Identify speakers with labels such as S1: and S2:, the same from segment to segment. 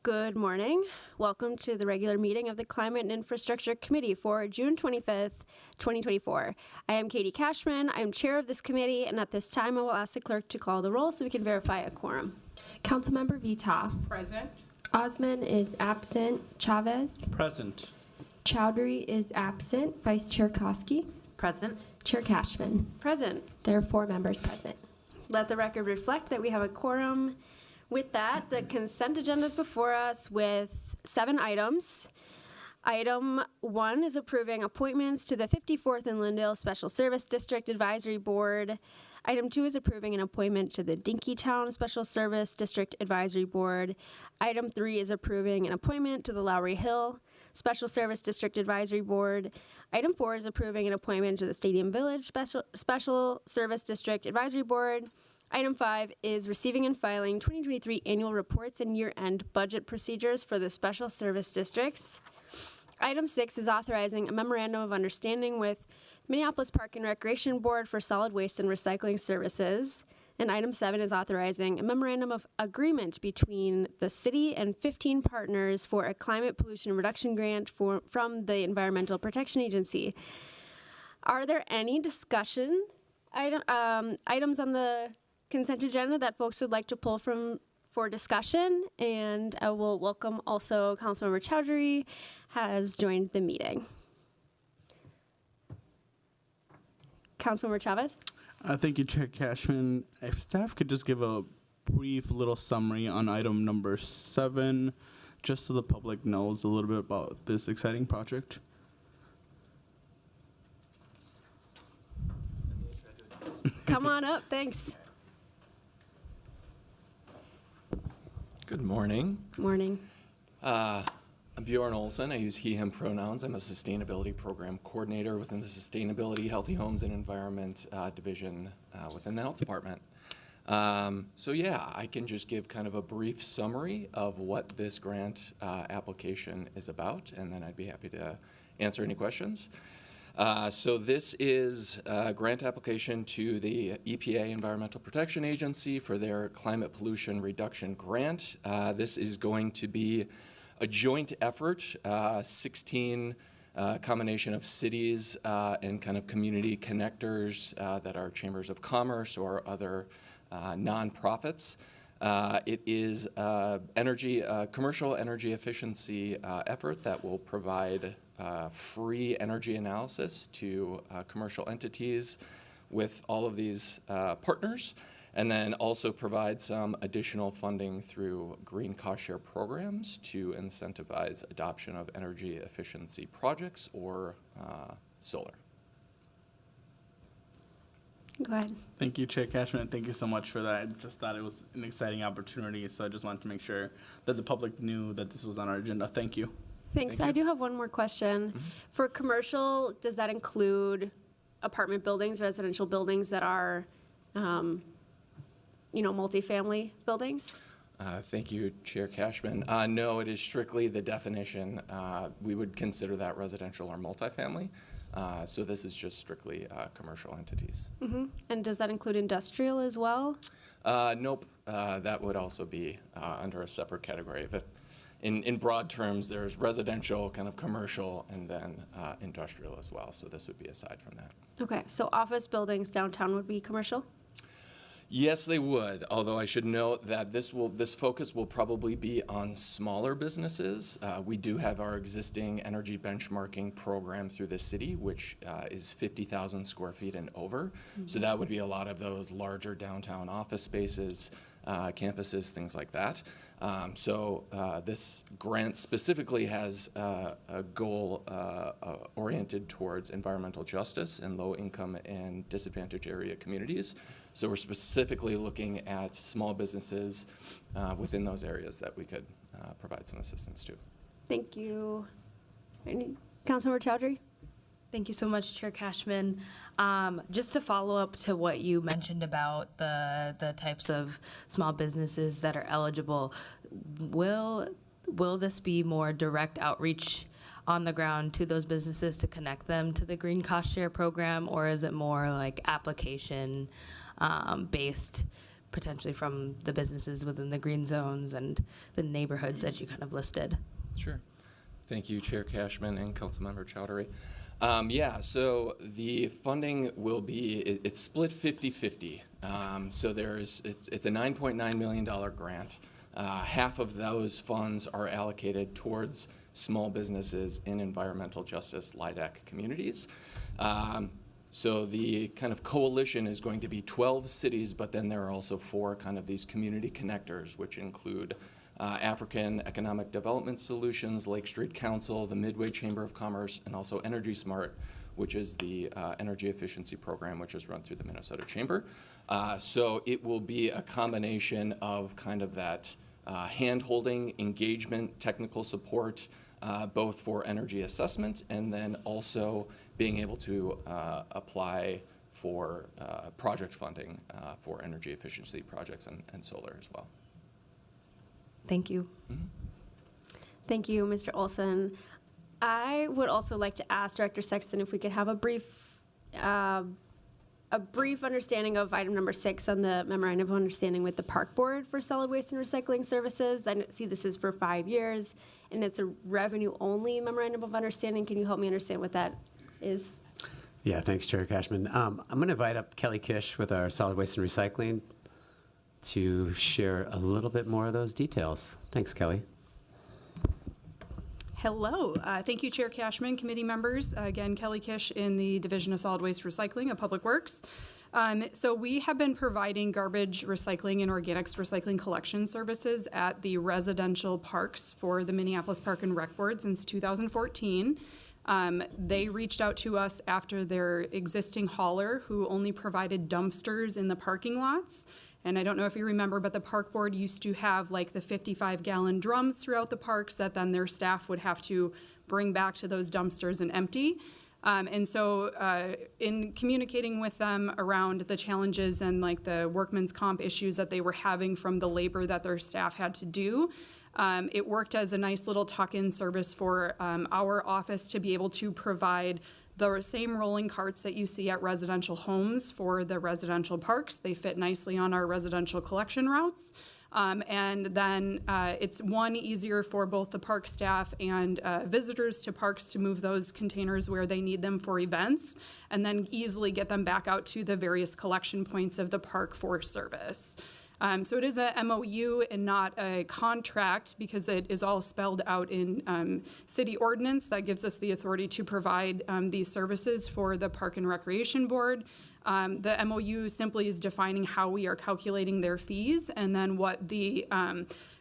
S1: Good morning. Welcome to the regular meeting of the Climate and Infrastructure Committee for June 25th, 2024. I am Katie Cashman. I am chair of this committee, and at this time I will ask the clerk to call the roll so we can verify a quorum.
S2: Councilmember Vita.
S3: Present.
S2: Osman is absent. Chavez.
S4: Present.
S2: Chowdhury is absent. Vice Chair Koski.
S5: Present.
S2: Chair Cashman.
S1: Present.
S2: There are 4 members present.
S1: Let the record reflect that we have a quorum. With that, the consent agenda is before us with 7 items. Item 1 is approving appointments to the 54th and Lindale Special Service District Advisory Board. Item 2 is approving an appointment to the Dinkytown Special Service District Advisory Board. Item 3 is approving an appointment to the Lowry Hill Special Service District Advisory Board. Item 4 is approving an appointment to the Stadium Village Special Service District Advisory Board. Item 5 is receiving and filing 2023 annual reports and year-end budget procedures for the special service districts. Item 6 is authorizing a memorandum of understanding with Minneapolis Park and Recreation Board for solid waste and recycling services. And item 7 is authorizing a memorandum of agreement between the city and 15 partners for a climate pollution reduction grant from the Environmental Protection Agency. Are there any discussion items on the consent agenda that folks would like to pull for discussion? And I will welcome also Councilmember Chowdhury has joined the meeting. Councilmember Chavez?
S4: Thank you, Chair Cashman. If staff could just give a brief little summary on item number 7, just so the public knows a little bit about this exciting project.
S1: Come on up, thanks.
S6: Good morning.
S1: Morning.
S6: I'm Bjorn Olson. I use he, him pronouns. I'm a sustainability program coordinator within the Sustainability, Healthy Homes, and Environment division within the health department. So yeah, I can just give kind of a brief summary of what this grant application is about, and then I'd be happy to answer any questions. So this is a grant application to the EPA, Environmental Protection Agency, for their climate pollution reduction grant. This is going to be a joint effort, 16 combination of cities and kind of community connectors that are chambers of commerce or other nonprofits. It is commercial energy efficiency effort that will provide free energy analysis to commercial entities with all of these partners, and then also provide some additional funding through green cost share programs to incentivize adoption of energy efficiency projects or solar.
S1: Go ahead.
S4: Thank you, Chair Cashman. Thank you so much for that. I just thought it was an exciting opportunity, so I just wanted to make sure that the public knew that this was on our agenda. Thank you.
S1: Thanks. I do have one more question. Mm-hmm. For commercial, does that include apartment buildings, residential buildings that are, multifamily buildings?
S6: Thank you, Chair Cashman. No, it is strictly the definition. We would consider that residential or multifamily. So this is just strictly commercial entities.
S1: Mm-hmm. And does that include industrial as well?
S6: Nope. That would also be under a separate category. But in broad terms, there's residential, kind of commercial, and then industrial as well. So this would be aside from that.
S1: Okay. So office buildings downtown would be commercial?
S6: Yes, they would, although I should note that this focus will probably be on smaller businesses. We do have our existing energy benchmarking program through the city, which is 50,000 square feet and over. Mm-hmm. So that would be a lot of those larger downtown office spaces, campuses, things like that. So this grant specifically has a goal oriented towards environmental justice in low-income and disadvantaged area communities. So we're specifically looking at small businesses within those areas that we could provide some assistance to.
S1: Thank you. Councilmember Chowdhury?
S5: Thank you so much, Chair Cashman. Just to follow up to what you mentioned about the types of small businesses that are eligible, will this be more direct outreach on the ground to those businesses to connect them to the Green Cost Share program, or is it more like application based potentially from the businesses within the green zones and the neighborhoods that you kind of listed.
S6: Sure. Thank you, Chair Cashman and Councilmember Chowdhury. So the funding will be, it's split 50-50. So it's a $9.9 million grant. Half of those funds are allocated towards small businesses in environmental justice LIDAC communities. So the kind of coalition is going to be 12 cities, but then there are also 4 kind of these community connectors, which include African Economic Development Solutions, Lake Street Council, the Midway Chamber of Commerce, and also Energy Smart, which is the energy efficiency program, which is run through the Minnesota Chamber. So it will be a combination of kind of that hand-holding, engagement, technical support, both for energy assessment and then also being able to apply for project funding for energy efficiency projects and solar as well.
S5: Thank you.
S1: Thank you, Mr. Olson. I would also like to ask Director Sexton if we could have a brief understanding of item number 6 on the memorandum of understanding with the Park Board for Solid Waste and Recycling Services. I see this is for 5 years, and it's a revenue-only memorandum of understanding. Can you help me understand what that is?
S3: Yeah, thanks, Chair Cashman. I'm going to invite up Kelly Kish with our Solid Waste and Recycling to share a little bit more of those details. Thanks, Kelly.
S7: Hello. Thank you, Chair Cashman, committee members. Again, Kelly Kish in the Division of Solid Waste Recycling of Public Works. So we have been providing garbage recycling and organics recycling collection services at the residential parks for the Minneapolis Park and Rec Board since 2014. They reached out to us after their existing hauler, who only provided dumpsters in the parking lots. And I don't know if you remember, but the park board used to have like the 55-gallon drums throughout the parks that then their staff would have to bring back to those dumpsters and empty. And so in communicating with them around the challenges and like the workman's comp issues that they were having from the labor that their staff had to do, it worked as a nice little tuck-in service for our office to be able to provide the same rolling carts that you see at residential homes for the residential parks. They fit nicely on our residential collection routes. And then it's easier for both the park staff and visitors to parks to move those containers where they need them for events, and then easily get them back out to the various collection points of the park for service. So it is a MOU and not a contract because it is all spelled out in city ordinance that gives us the authority to provide these services for the Park and Recreation Board. The MOU simply is defining how we are calculating their fees and then what the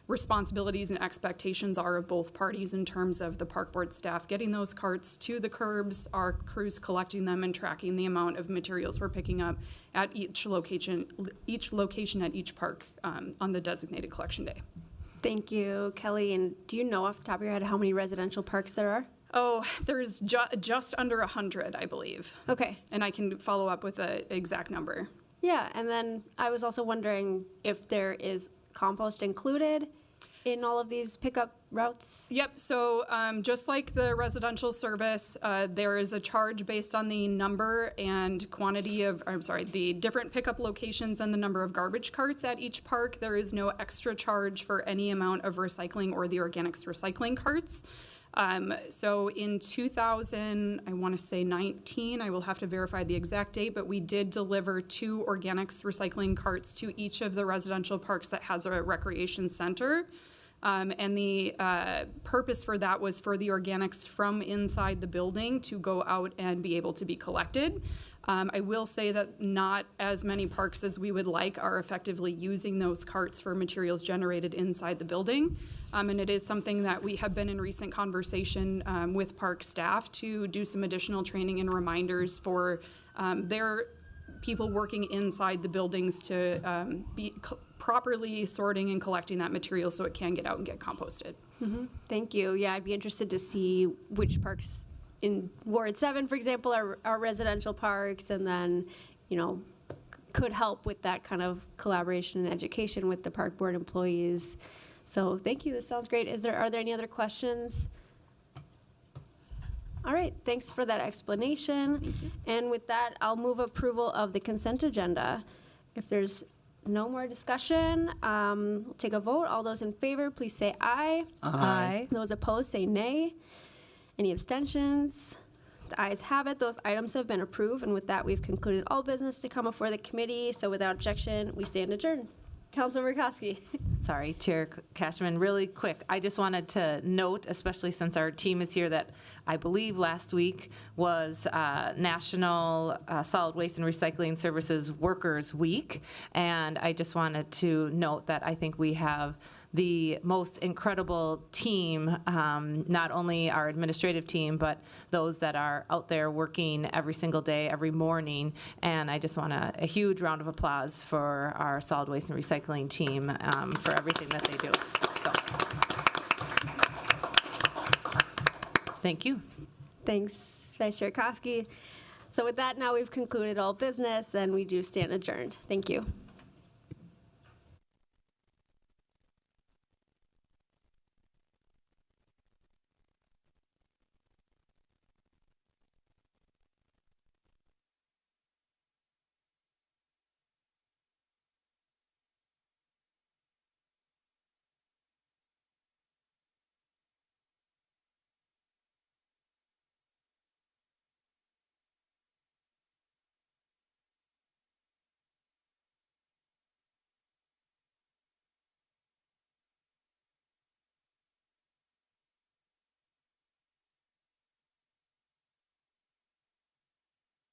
S7: responsibilities and expectations are of both parties in terms of the park board staff getting those carts to the curbs, our crews collecting them and tracking the amount of materials we're picking up at each location at each park on the designated collection day.
S1: Thank you, Kelly. And do you know off the top of your head how many residential parks there are?
S7: Oh, there's just under 100, I believe.
S1: Okay.
S7: And I can follow up with an exact number.
S1: Yeah, and then I was also wondering if there is compost included in all of these pickup routes?
S7: Yep, so just like the residential service, there is a charge based on the number and quantity of, the different pickup locations and the number of garbage carts at each park. There is no extra charge for any amount of recycling or the organics recycling carts. So in 2019, I will have to verify the exact date, but we did deliver 2 organics recycling carts to each of the residential parks that has a recreation center. And the purpose for that was for the organics from inside the building to go out and be able to be collected. I will say that not as many parks as we would like are effectively using those carts for materials generated inside the building. And it is something that we have been in recent conversation with park staff to do some additional training and reminders for their people working inside the buildings to be properly sorting and collecting that material so it can get out and get composted.
S1: Mm-hmm. Thank you. Yeah, I'd be interested to see which parks in Ward 7, for example, are residential parks, and then, could help with that kind of collaboration and education with the park board employees. So thank you. This sounds great. Are there any other questions? All right. Thanks for that explanation.
S7: Thank you.
S1: And with that, I'll move approval of the consent agenda. If there's no more discussion. We'll take a vote. All those in favor, please say aye.
S5: Aye.
S1: Those opposed, say nay. Any abstentions? The ayes have it. Those items have been approved, and with that, we've concluded all business to come before the committee. So without objection, we stand adjourned. Councilmember Koski.
S8: Sorry, Chair Cashman, really quick. I just wanted to note, especially since our team is here, that I believe last week was National Solid Waste and Recycling Services Workers Week. And I just wanted to note that I think we have the most incredible team, not only our administrative team, but those that are out there working every single day, every morning. And I just want a huge round of applause for our solid waste and recycling team for everything that they do. So, thank you.
S1: Thanks, Vice Chair Koski. So with that, now we've concluded all business, and we do stand adjourned. Thank you.